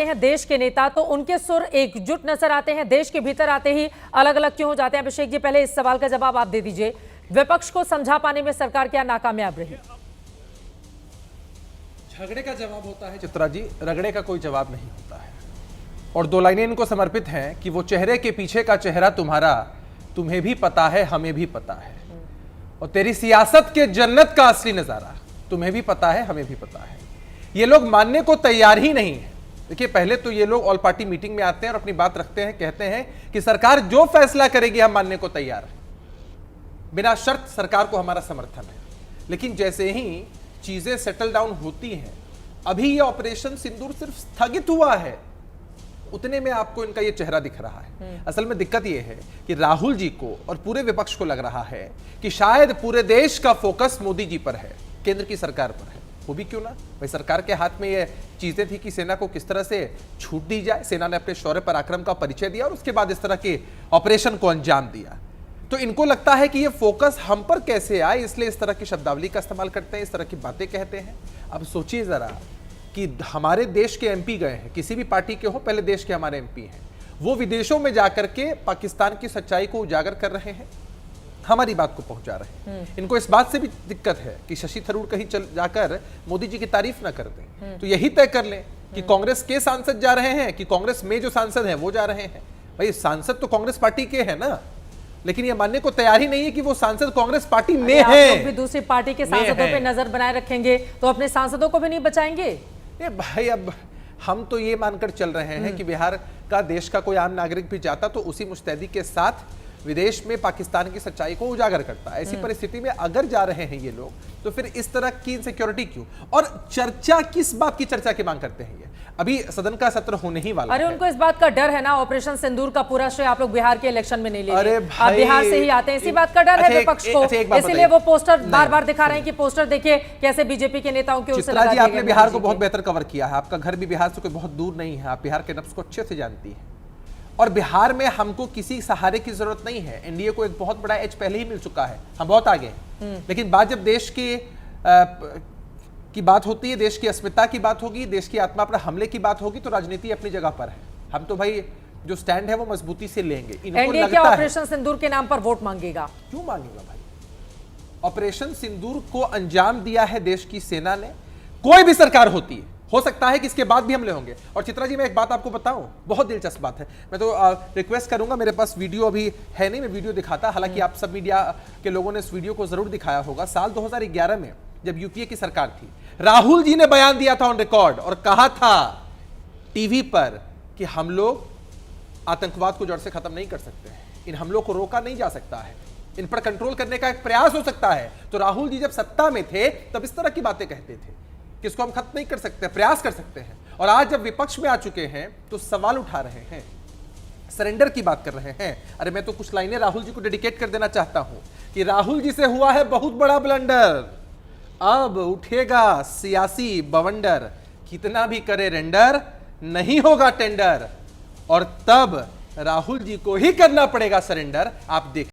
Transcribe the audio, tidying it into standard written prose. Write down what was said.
आते हैं देश के नेता तो उनके सुर एकजुट नजर आते हैं, देश के भीतर आते ही अलग अलग क्यों हो जाते हैं? अभिषेक जी, पहले इस सवाल का जवाब आप दे दीजिए। विपक्ष को समझा पाने में सरकार क्या नाकामयाब रही? झगड़े का जवाब होता है चित्रा जी, रगड़े का कोई जवाब नहीं होता है। और दो लाइनें इनको समर्पित हैं कि वो चेहरे के पीछे का चेहरा तुम्हारा, तुम्हें भी पता है हमें भी पता है, और तेरी सियासत के जन्नत का असली नजारा तुम्हें भी पता है हमें भी पता है। ये लोग मानने को तैयार ही नहीं है। देखिए, पहले तो ये लोग ऑल पार्टी मीटिंग में आते हैं और अपनी बात रखते हैं, कहते हैं कि सरकार जो फैसला करेगी हम मानने को तैयार है, बिना शर्त सरकार को हमारा समर्थन है। लेकिन जैसे ही चीजें सेटल डाउन होती हैं, अभी ये ऑपरेशन सिंदूर सिर्फ स्थगित हुआ है, उतने में आपको इनका ये चेहरा दिख रहा है। असल में दिक्कत ये है कि राहुल जी को और पूरे विपक्ष को लग रहा है कि शायद पूरे देश का फोकस मोदी जी पर है, केंद्र की सरकार पर है। वो भी क्यों ना भाई, सरकार के हाथ में ये चीजें थी कि सेना को किस तरह से छूट दी जाए। सेना ने अपने शौर्य पराक्रम का परिचय दिया और उसके बाद इस तरह के ऑपरेशन को अंजाम दिया। तो इनको लगता है कि ये फोकस हम पर कैसे आए, इसलिए इस तरह की शब्दावली का इस्तेमाल करते हैं, इस तरह की बातें कहते हैं। अब सोचिए जरा कि हमारे देश के एमपी गए हैं, किसी भी पार्टी के हो, पहले देश के हमारे एमपी हैं, वो विदेशों में जाकर के पाकिस्तान की सच्चाई को उजागर कर रहे हैं, हमारी बात को पहुंचा रहे हैं। इनको इस बात से भी दिक्कत है कि शशि थरूर कहीं चल जाकर मोदी जी की तारीफ ना कर दें, तो यही तय कर लें कि कांग्रेस के सांसद जा रहे हैं कि कांग्रेस में जो सांसद हैं वो जा रहे हैं। भाई, सांसद तो कांग्रेस पार्टी के हैं ना, लेकिन ये मानने को तैयार ही नहीं है कि वो सांसद कांग्रेस पार्टी में हैं। आप लोग भी दूसरी पार्टी के सांसदों पे नजर बनाए रखेंगे तो अपने सांसदों को भी नहीं बचाएंगे? भाई, अब हम तो ये मानकर चल रहे हैं कि बिहार का देश का कोई आम नागरिक भी जाता तो उसी मुस्तैदी के साथ विदेश में पाकिस्तान की सच्चाई को उजागर करता। ऐसी परिस्थिति में अगर जा रहे हैं ये लोग, तो फिर इस तरह की इनसिक्योरिटी क्यों? और चर्चा किस बात की चर्चा की मांग करते हैं? ये अभी सदन का सत्र होने ही वाला है। अरे उनको इस बात का डर है ना, ऑपरेशन सिंदूर का पूरा श्रेय आप लोग बिहार के इलेक्शन में नहीं ले रहे। आप बिहार से ही आते हैं, इसी बात का डर है विपक्ष को, इसीलिए वो पोस्टर बार बार दिखा रहे हैं कि पोस्टर देखिए कैसे बीजेपी के नेताओं के चित्रा जी, आपने बिहार को बहुत बेहतर कवर किया है, आपका घर भी बिहार से कोई बहुत दूर नहीं है, आप बिहार के नब्ज को अच्छे से जानती है। और बिहार में हमको किसी सहारे की जरूरत नहीं है, एनडीए को एक बहुत बड़ा एज पहले ही मिल चुका है, हम बहुत आगे हैं। लेकिन बात जब देश की बात होती है, देश की अस्मिता की बात होगी, देश की आत्मा पर हमले की बात होगी, तो राजनीति अपनी जगह पर है। हम तो भाई जो स्टैंड है वो मजबूती से लेंगे। एनडीए क्या ऑपरेशन सिंदूर के नाम पर वोट मांगेगा? क्यों मांगेगा भाई? ऑपरेशन सिंदूर को अंजाम दिया है देश की सेना ने। कोई भी सरकार होती है, हो सकता है कि इसके बाद भी हमले होंगे। और चित्रा जी, मैं एक बात आपको बताऊं, बहुत दिलचस्प बात है। मैं तो रिक्वेस्ट करूंगा, मेरे पास वीडियो अभी है नहीं, मैं वीडियो दिखाता, हालांकि आप सब मीडिया के लोगों ने इस वीडियो को जरूर दिखाया होगा। साल 2011 में जब यूपीए की सरकार थी, राहुल जी ने बयान दिया था ऑन रिकॉर्ड और कहा था टीवी पर कि हम लोग आतंकवाद को जड़ से खत्म नहीं कर सकते, इन हमलों को रोका नहीं जा सकता है, इन पर कंट्रोल करने का एक प्रयास हो सकता है। तो राहुल जी जब सत्ता में थे तब इस तरह की बातें कहते थे कि इसको हम खत्म नहीं कर सकते, प्रयास कर सकते हैं। और आज जब विपक्ष में आ चुके हैं तो सवाल उठा रहे हैं, सरेंडर की बात कर रहे हैं। अरे मैं तो कुछ लाइनें राहुल जी को डेडिकेट कर देना चाहता हूं कि राहुल जी से हुआ है बहुत बड़ा ब्लंडर, अब उठेगा सियासी बवंडर, कितना भी करे रेंडर नहीं होगा टेंडर, और तब राहुल जी को ही करना पड़ेगा सरेंडर। आप देख